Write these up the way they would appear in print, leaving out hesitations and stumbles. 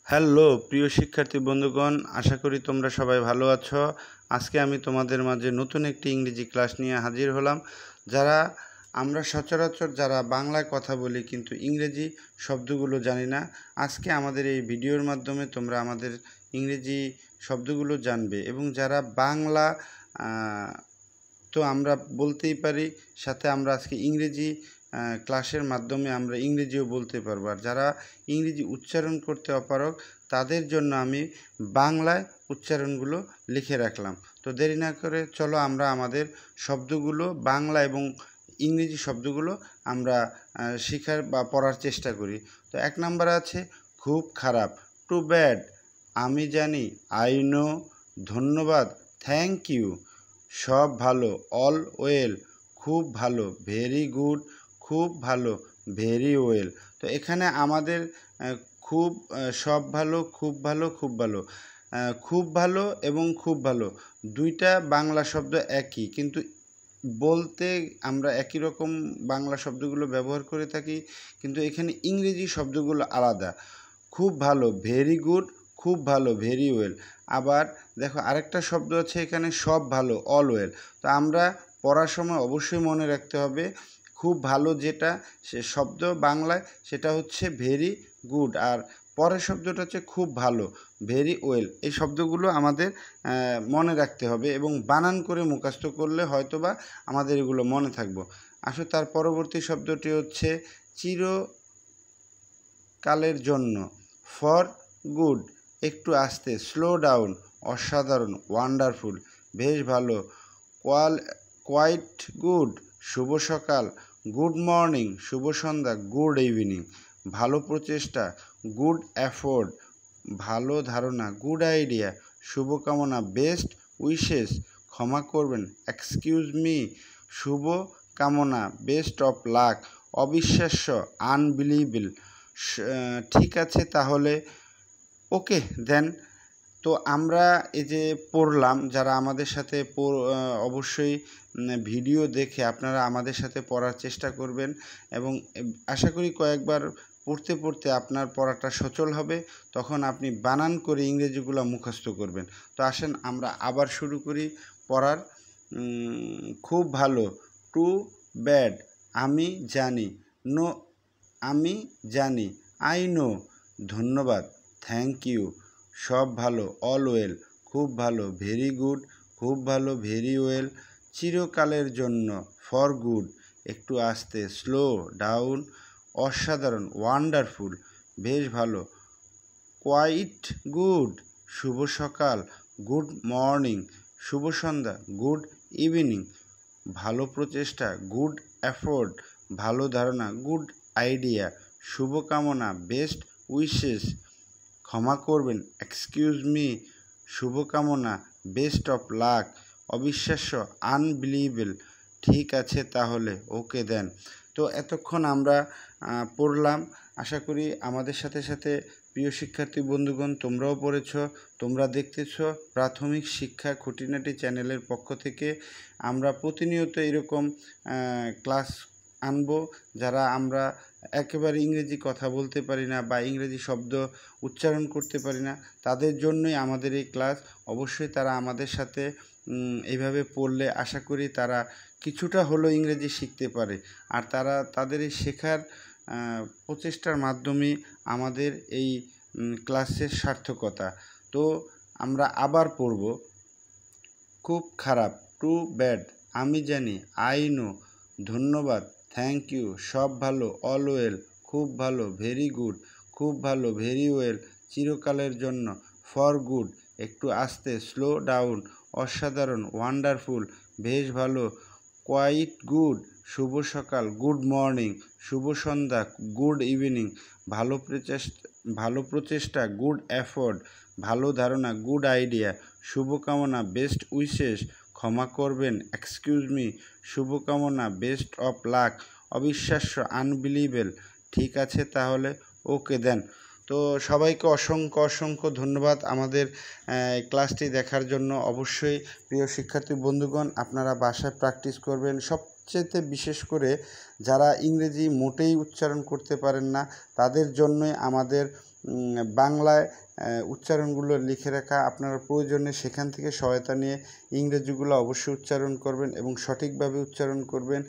Hello প্রিয় শিক্ষার্থী বন্ধুগণ, আশা করি তোমরা সবাই ভালো আছো। আজকে আমি তোমাদের মাঝে নতুন একটি ইংরেজি ক্লাস নিয়ে হাজির হলাম। আমরা সচরাচর যারা বাংলায় কথা বলি কিন্তু ইংরেজি শব্দগুলো জানি না, আজকে আমাদের এই ভিডিওর মাধ্যমে তোমরা আমাদের ইংরেজি শব্দগুলো জানবে। এবং যারা বাংলা তো আমরা বলতেই পারি, সাথে আমরা আজকে ইংরেজি ক্লাসের মাধ্যমে আমরা ইংরেজিও বলতে পারবো। আর যারা ইংরেজি উচ্চারণ করতে অপারগ তাদের জন্য আমি বাংলায় উচ্চারণগুলো লিখে রাখলাম। তো দেরি না করে চলো আমরা আমাদের শব্দগুলো বাংলা এবং ইংরেজি শব্দগুলো আমরা শেখার বা পড়ার চেষ্টা করি। তো 1 নম্বরে আছে খুব খারাপ, টু ব্যাড। আমি জানি, আই নো। ধন্যবাদ, থ্যাংক ইউ। সব ভালো, অল ওয়েল। খুব ভালো, ভেরি গুড। খুব ভালো, ভেরি ওয়েল। তো এখানে আমাদের খুব, সব ভালো, খুব ভালো, খুব ভালো, খুব ভালো এবং খুব ভালো দুইটা বাংলা শব্দ একই, কিন্তু বলতে আমরা একই রকম বাংলা শব্দগুলো ব্যবহার করে থাকি, কিন্তু এখানে ইংরেজি শব্দগুলো আলাদা। খুব ভালো, ভেরি গুড। খুব ভালো, ভেরি ওয়েল। আবার দেখো আরেকটা শব্দ আছে এখানে, সব ভালো, অল ওয়েল। তো আমরা পড়ার সময় অবশ্যই মনে রাখতে হবে খুব ভালো যেটা সে শব্দ বাংলায় সেটা হচ্ছে ভেরি গুড, আর পরের শব্দটা হচ্ছে খুব ভালো, ভেরি ওয়েল। এই শব্দগুলো আমাদের মনে রাখতে হবে এবং বানান করে মুখস্থ করলে হয়তোবা আমাদের এগুলো মনে থাকবো। আসলে তার পরবর্তী শব্দটি হচ্ছে চিরকালের জন্য, ফর গুড। একটু আস্তে, স্লো ডাউন। অসাধারণ, ওয়ান্ডারফুল। বেশ ভালো, কোয়াইট গুড। শুভ সকাল, গুড মর্নিং। শুভ সন্ধ্যা, গুড ইভিনিং। ভালো প্রচেষ্টা, গুড এফোর্ট। ভালো ধারণা, গুড আইডিয়া। শুভকামনা, বেস্ট উইশেস। ক্ষমা করবেন, এক্সকিউজ মি। শুভ কামনা, বেস্ট অফ লাক। অবিশ্বাস্য, আনবিলিভেবল। ঠিক আছে তাহলে, ওকে দেন। তো আমরা এই যে পড়লাম, যারা আমাদের সাথে অবশ্যই ভিডিও দেখে আপনারা আমাদের সাথে পড়ার চেষ্টা করবেন এবং আশা করি কয়েকবার পড়তে পড়তে আপনার পড়াটা সচল হবে, তখন আপনি বানান করে ইংরেজিগুলো মুখস্থ করবেন। তো আসেন আমরা আবার শুরু করি পড়ার। খুব ভালো, টু ব্যাড। আমি জানি, নো। আমি জানি, আই নো। ধন্যবাদ, থ্যাংক ইউ। সব ভালো, অল ওয়েল। খুব ভালো, ভেরি গুড। খুব ভালো, ভেরি ওয়েল। চিরকালের জন্য, ফর গুড। একটু আস্তে, স্লো ডাউন। অসাধারণ, ওয়ান্ডারফুল। বেশ ভালো, কোয়াইট গুড। শুভ সকাল, গুড মর্নিং। শুভ সন্ধ্যা, গুড ইভিনিং। ভালো প্রচেষ্টা, গুড এফোর্ট। ভালো ধারণা, গুড আইডিয়া। শুভকামনা, বেস্ট উইশেস। ক্ষমা করবেন, এক্সকিউজ মি। শুভকামনা, বেস্ট অফ লাক। অবিশ্বাস্য, আনবিলিভেবল। ঠিক আছে তাহলে, ওকে দেন। তো এতক্ষণ আমরা পড়লাম। আশা করি আমাদের সাথে সাথে প্রিয় শিক্ষার্থী বন্ধুগণ তোমরাও পড়েছ। তোমরা দেখতেছ প্রাথমিক শিক্ষা খুঁটিনাটি চ্যানেলের পক্ষ থেকে আমরা প্রতিনিয়ত এরকম ক্লাস আনবো। যারা আমরা একেবারে ইংরেজি কথা বলতে পারি না বা ইংরেজি শব্দ উচ্চারণ করতে পারি না, তাদের জন্যই আমাদের এই ক্লাস। অবশ্যই তারা আমাদের সাথে এইভাবে পড়লে আশা করি তারা কিছুটা হলেও ইংরেজি শিখতে পারে। আর তারা তাদের এই শেখার প্রচেষ্টার মাধ্যমে আমাদের এই ক্লাসের সার্থকতা। তো আমরা আবার পড়ব। খুব খারাপ, টু ব্যাড। আমি জানি, আই নো। ধন্যবাদ, থ্যাংক ইউ। সব ভালো, অল ওয়েল। খুব ভালো, ভেরি গুড। খুব ভালো, ভেরি ওয়েল। চিরকালের জন্য, ফর গুড। একটু আস্তে, স্লো ডাউন। অসাধারণ, ওয়ান্ডারফুল। বেশ ভালো, কোয়াইট গুড। শুভ সকাল, গুড মর্নিং। শুভ সন্ধ্যা, গুড ইভিনিং। ভালো প্রচেষ্টা, গুড এফোর্ট। ভালো ধারণা, গুড আইডিয়া। শুভকামনা, বেস্ট উইশেস। ক্ষমা করবেন, এক্সকিউজ মি। শুভকামনা, বেস্ট অফ লাক। অবিশ্বাস্য, আনবিলিভেবল। ঠিক আছে তাহলে, ওকে দেন। তো সবাইকে অসংখ্য অসংখ্য ধন্যবাদ আমাদের ক্লাসটি দেখার জন্য। অবশ্যই প্রিয় শিক্ষার্থী বন্ধুগণ আপনারা বাসায় প্র্যাকটিস করবেন। সবচেয়ে বিশেষ করে যারা ইংরেজি মোটেই উচ্চারণ করতে পারেন না তাদের জন্যই আমাদের বাংলায় উচ্চারণগুলো লিখে রাখা। আপনারা প্রয়োজনে সেখান থেকে সহায়তা নিয়ে ইংরেজিগুলো অবশ্যই উচ্চারণ করবেন এবং সঠিকভাবে উচ্চারণ করবেন।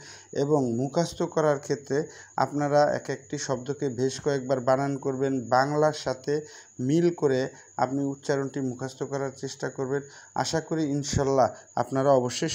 এবং মুখস্থ করার ক্ষেত্রে আপনারা এক একটি শব্দকে বেশ কয়েকবার বানান করবেন, বাংলার সাথে মিল করে আপনি উচ্চারণটি মুখস্থ করার চেষ্টা করবেন। আশা করি ইনশাল্লাহ আপনারা অবশ্যই